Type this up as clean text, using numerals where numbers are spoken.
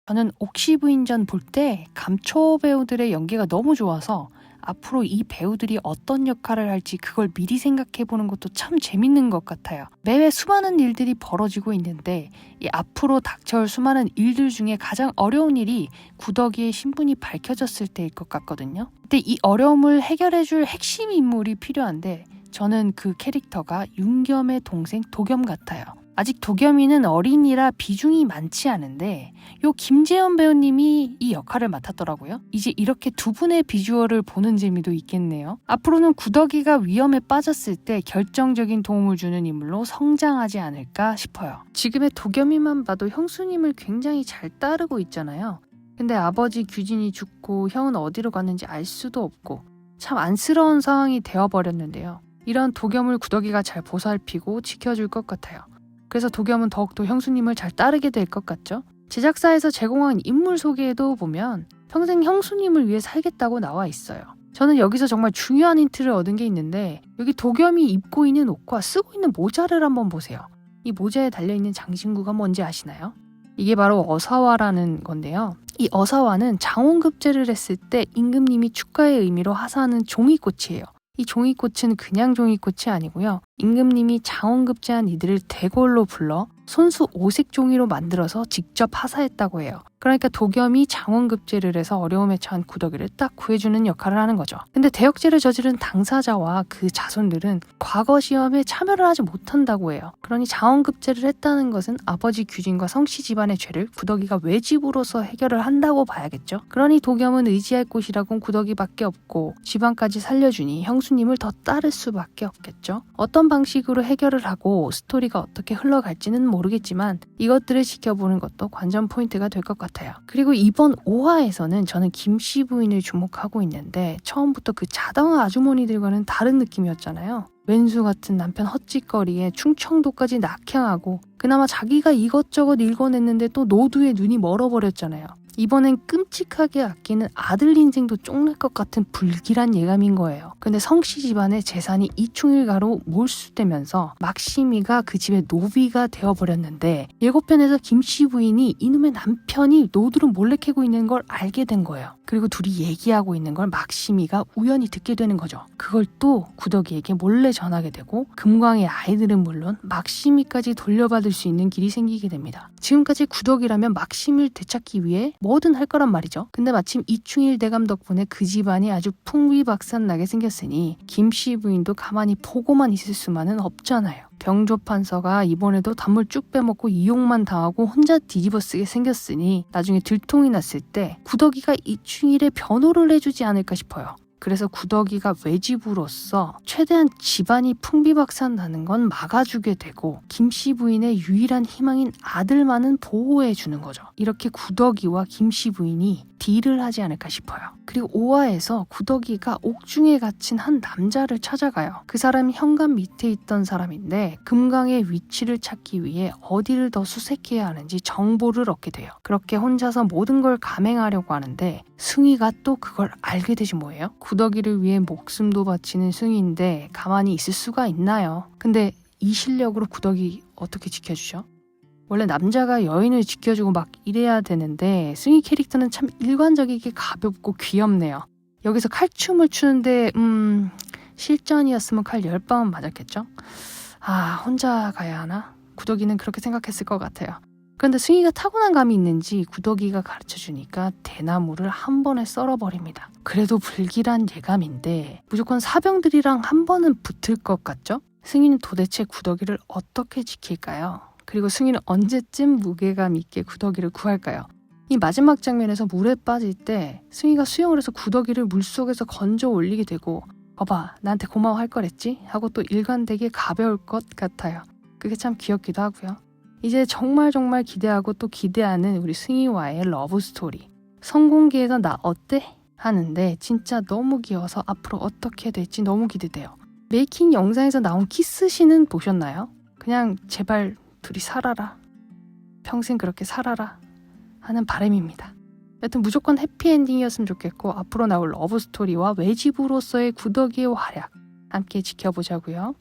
저는 옥시 부인전 볼 때 감초 배우들의 연기가 너무 좋아서 앞으로 이 배우들이 어떤 역할을 할지 그걸 미리 생각해보는 것도 참 재밌는 것 같아요. 매회 수많은 일들이 벌어지고 있는데 이 앞으로 닥쳐올 수많은 일들 중에 가장 어려운 일이 구더기의 신분이 밝혀졌을 때일 것 같거든요. 근데 이 어려움을 해결해줄 핵심 인물이 필요한데 저는 그 캐릭터가 윤겸의 동생 도겸 같아요. 아직 도겸이는 어린이라 비중이 많지 않은데 요 김재현 배우님이 이 역할을 맡았더라고요. 이제 이렇게 두 분의 비주얼을 보는 재미도 있겠네요. 앞으로는 구더기가 위험에 빠졌을 때 결정적인 도움을 주는 인물로 성장하지 않을까 싶어요. 지금의 도겸이만 봐도 형수님을 굉장히 잘 따르고 있잖아요. 근데 아버지 규진이 죽고 형은 어디로 갔는지 알 수도 없고 참 안쓰러운 상황이 되어버렸는데요. 이런 도겸을 구더기가 잘 보살피고 지켜줄 것 같아요. 그래서 도겸은 더욱더 형수님을 잘 따르게 될 것 같죠? 제작사에서 제공한 인물 소개에도 보면 평생 형수님을 위해 살겠다고 나와 있어요. 저는 여기서 정말 중요한 힌트를 얻은 게 있는데 여기 도겸이 입고 있는 옷과 쓰고 있는 모자를 한번 보세요. 이 모자에 달려있는 장신구가 뭔지 아시나요? 이게 바로 어사화라는 건데요. 이 어사화는 장원급제를 했을 때 임금님이 축가의 의미로 하사하는 종이꽃이에요. 이 종이꽃은 그냥 종이꽃이 아니고요. 임금님이 장원급제한 이들을 대궐로 불러 손수 오색 종이로 만들어서 직접 하사했다고 해요. 그러니까 도겸이 장원급제를 해서 어려움에 처한 구더기를 딱 구해주는 역할을 하는 거죠. 근데 대역죄를 저지른 당사자와 그 자손들은 과거 시험에 참여를 하지 못한다고 해요. 그러니 장원급제를 했다는 것은 아버지 규진과 성씨 집안의 죄를 구더기가 외집으로서 해결을 한다고 봐야겠죠. 그러니 도겸은 의지할 곳이라곤 구더기밖에 없고 집안까지 살려주니 형수님을 더 따를 수밖에 없겠죠. 어떤 방식으로 해결을 하고 스토리가 어떻게 흘러갈지는 모르겠지만 이것들을 지켜보는 것도 관전 포인트가 될 것 같아요. 그리고 이번 5화에서는 저는 김씨 부인을 주목하고 있는데 처음부터 그 자당 아주머니들과는 다른 느낌이었잖아요. 왼수 같은 남편 헛짓거리에 충청도까지 낙향하고 그나마 자기가 이것저것 읽어냈는데 또 노두에 눈이 멀어버렸잖아요. 이번엔 끔찍하게 아끼는 아들 인생도 쪽날 것 같은 불길한 예감인 거예요. 근데 성씨 집안의 재산이 이충일가로 몰수되면서 막심이가 그 집의 노비가 되어버렸는데 예고편에서 김씨 부인이 이놈의 남편이 노두를 몰래 캐고 있는 걸 알게 된 거예요. 그리고 둘이 얘기하고 있는 걸 막심이가 우연히 듣게 되는 거죠. 그걸 또 구더기에게 몰래 전하게 되고 금광의 아이들은 물론 막심이까지 돌려받을 수 있는 길이 생기게 됩니다. 지금까지 구더기라면 막심을 되찾기 위해 뭐든 할 거란 말이죠. 근데 마침 이충일 대감 덕분에 그 집안이 아주 풍비박산나게 생겼으니 김씨 부인도 가만히 보고만 있을 수만은 없잖아요. 병조판서가 이번에도 단물 쭉 빼먹고 이용만 당하고 혼자 뒤집어쓰게 생겼으니 나중에 들통이 났을 때 구더기가 이충일의 변호를 해주지 않을까 싶어요. 그래서 구더기가 외집으로서 최대한 집안이 풍비박산 나는 건 막아주게 되고 김씨 부인의 유일한 희망인 아들만은 보호해주는 거죠. 이렇게 구더기와 김씨 부인이 딜을 하지 않을까 싶어요. 그리고 5화에서 구더기가 옥중에 갇힌 한 남자를 찾아가요. 그 사람이 현관 밑에 있던 사람인데 금강의 위치를 찾기 위해 어디를 더 수색해야 하는지 정보를 얻게 돼요. 그렇게 혼자서 모든 걸 감행하려고 하는데 승희가 또 그걸 알게 되지 뭐예요? 구더기를 위해 목숨도 바치는 승희인데 가만히 있을 수가 있나요? 근데 이 실력으로 구더기 어떻게 지켜주죠? 원래 남자가 여인을 지켜주고 막 이래야 되는데 승희 캐릭터는 참 일관적이게 가볍고 귀엽네요. 여기서 칼춤을 추는데 실전이었으면 칼 10방은 맞았겠죠? 혼자 가야 하나? 구더기는 그렇게 생각했을 것 같아요. 그런데 승희가 타고난 감이 있는지 구더기가 가르쳐주니까 대나무를 한 번에 썰어버립니다. 그래도 불길한 예감인데 무조건 사병들이랑 한 번은 붙을 것 같죠? 승희는 도대체 구더기를 어떻게 지킬까요? 그리고 승희는 언제쯤 무게감 있게 구더기를 구할까요? 이 마지막 장면에서 물에 빠질 때 승희가 수영을 해서 구더기를 물속에서 건져 올리게 되고 봐봐 나한테 고마워할 거랬지? 하고 또 일관되게 가벼울 것 같아요. 그게 참 귀엽기도 하고요. 이제 정말 기대하고 또 기대하는 우리 승희와의 러브스토리. 성공기에서 나 어때? 하는데 진짜 너무 귀여워서 앞으로 어떻게 될지 너무 기대돼요. 메이킹 영상에서 나온 키스씬은 보셨나요? 그냥 제발 둘이 살아라. 평생 그렇게 살아라. 하는 바람입니다. 여튼 무조건 해피엔딩이었으면 좋겠고 앞으로 나올 러브스토리와 외집으로서의 구더기의 활약 함께 지켜보자고요.